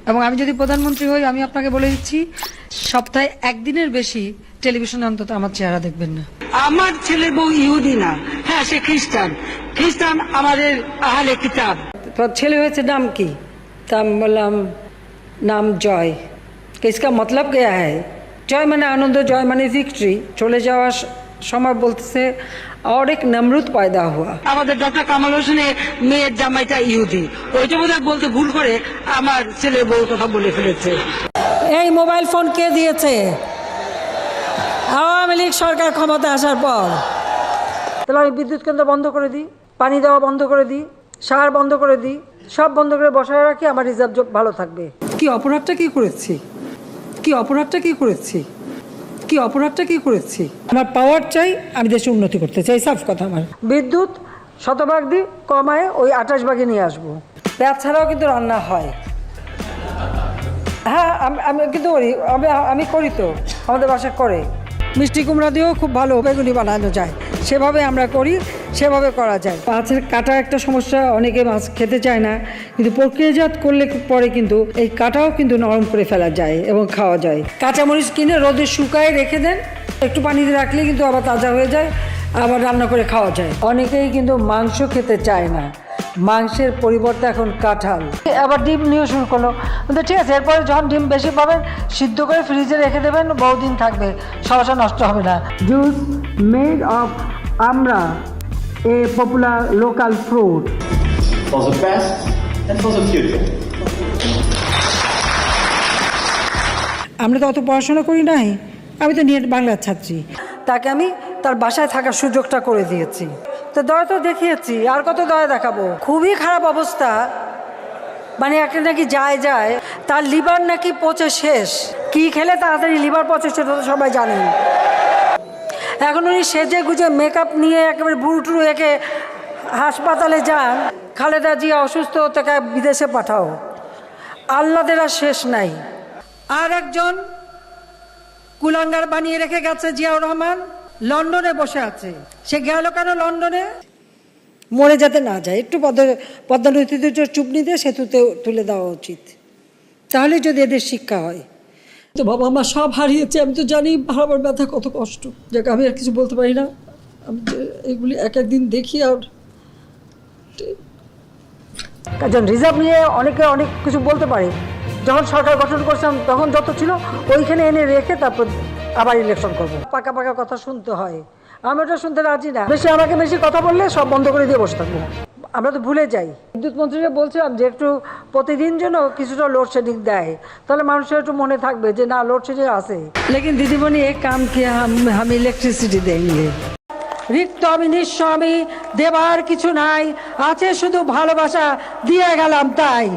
এবং আমি যদি প্রধানমন্ত্রী হই আমি আপনাকে বলে দিচ্ছি সপ্তাহে একদিনের বেশি টেলিভিশনে অন্তত আমার চেহারা দেখবেন না। আমার ছেলে বউ ইহুদি না, হ্যাঁ সে খ্রিস্টান। খ্রিস্টান আমাদের আহলে কিতাব। ছেলে হয়েছে নাম কি? তা আমি বললাম নাম জয়। इसका मतलब क्या है? জয় মানে আনন্দ, জয় মানে ভিক্টরি। চলে যাওয়ার সময় বলতেছে और एक नमरूद पैदा हुआ। আমাদের ডক্টর কামাল হোসেনের মেয়ের জামাইটা ইহুদি, ওইটা বোধহয় বলতে ভুল করে আমার ছেলে বউ কথা বলে ফেলেছে। এই মোবাইল ফোন কে দিয়েছে? আওয়ামী লীগ সরকার ক্ষমতা আসার পর। তাহলে আমি বিদ্যুৎ কেন্দ্র বন্ধ করে দিই, পানি দেওয়া বন্ধ করে দিই, সার বন্ধ করে দিই, সব বন্ধ করে বসায় রাখি, আমার রিজার্ভ ভালো থাকবে। কি অপরাধটা কি করেছি? কি অপরাধটা কি করেছি? কি অপরাধটা কি করেছি? আমার পাওয়ার চাই, আমি দেশে উন্নতি করতে চাই, সাফ কথা। আমার বিদ্যুৎ শতভাগ দিই, কমায় ওই 28 ভাগে নিয়ে আসবো। পেঁয়াজ ছাড়াও কিন্তু রান্না হয়। হ্যাঁ আমি কিন্তু করি, আমি করি তো, আমাদের বাসা করে। মিষ্টি কুমড়া দিয়েও খুব ভালো বেগুনি বানানো যায়, সেভাবে আমরা করি, সেভাবে করা যায়। মাছের কাটা একটা সমস্যা, অনেকে মাছ খেতে চায় না, কিন্তু প্রক্রিয়াজাত করলে পরে কিন্তু এই কাটাও কিন্তু নরম করে ফেলা যায় এবং খাওয়া যায়। কাঁচামরিচ কিনে রোদে শুকায় রেখে দেন, একটু পানিতে রাখলে কিন্তু আবার তাজা হয়ে যায়, আবার রান্না করে খাওয়া যায়। অনেকেই কিন্তু মাংস খেতে চায় না, মাংসের পরিবর্তে এখন কাঁঠাল। আবার ডিম নিয়ে শুরু করলো, কিন্তু ঠিক আছে, এরপরে যখন ডিম বেশি পাবেন সিদ্ধ করে ফ্রিজে রেখে দেবেন, বহুদিন থাকবে, সমস্যা নষ্ট হবে না। জুস মেড অফ আমরা, a popular local fruit for the past and for the future. আমরা তো অত পড়াশোনা করি নাই, আমি তো নেট বাংলার ছাত্রী। তাকে আমি তার বাসায় থাকার সুযোগটা করে দিয়েছি, তো দয়া তো দেখিয়েছি, আর কত দয়া দেখাবো। খুবই খারাপ অবস্থা, মানে একটা নাকি যায় তার লিভার নাকি পচে শেষ। কি খেলে তাড়াতাড়ি লিভার পচে সেটা তো সবাই জানেন। এখন উনি সেজে গুজে মেকআপ নিয়ে একেবারে বুড়ুটুরু একে হাসপাতালে যান, খালেদা জিয়া অসুস্থ, তাকে বিদেশে পাঠাও, আল্লাদের আর শেষ নাই। আর একজন কুলাঙ্গার বানিয়ে রেখে গেছে জিয়াউর রহমান, লন্ডনে বসে আছে। সে গেল কেন লন্ডনে? মরে যাতে না যায়, একটু পদ্মা নদীতে চুপনি দিয়ে সেতুতে তুলে দেওয়া উচিত, তাহলে যদি এদের শিক্ষা হয়। তো বাবা আমার সব হারিয়েছে, আমি তো জানি হারাবার ব্যথা কত কষ্ট। যাক, আমি আর কিছু বলতে পারি না, আমি এগুলি এক একদিন দেখি। আর একজন রিজার্ভ নিয়ে অনেকে অনেক কিছু বলতে পারে। যখন সরকার গঠন করছিলাম তখন যত ছিল ওইখানে এনে রেখে তারপর আবার ইলেকশন করবো। পাকা পাকা কথা শুনতে হয়, আমি ওটা শুনতে রাজি না। আমাকে বেশি কথা বললে সব বন্ধ করে দিয়ে বসে থাকবো। আমরা তো ভুলে যাই। বিদ্যুৎ মন্ত্রীকে বলছিলাম যে একটু প্রতিদিন যেন কিছুটা লোডশেডিং দেয়, তাহলে মানুষের একটু মনে থাকবে যে না লোডশেডিং আছে। লেকিন দিদিমণি এক কাম কি আমি ইলেকট্রিসিটি দেंगे। রিক্ত আমি নিঃস্ব, আমি দেবার কিছু নাই, আছে শুধু ভালোবাসা, দিয়ে গেলাম তাই।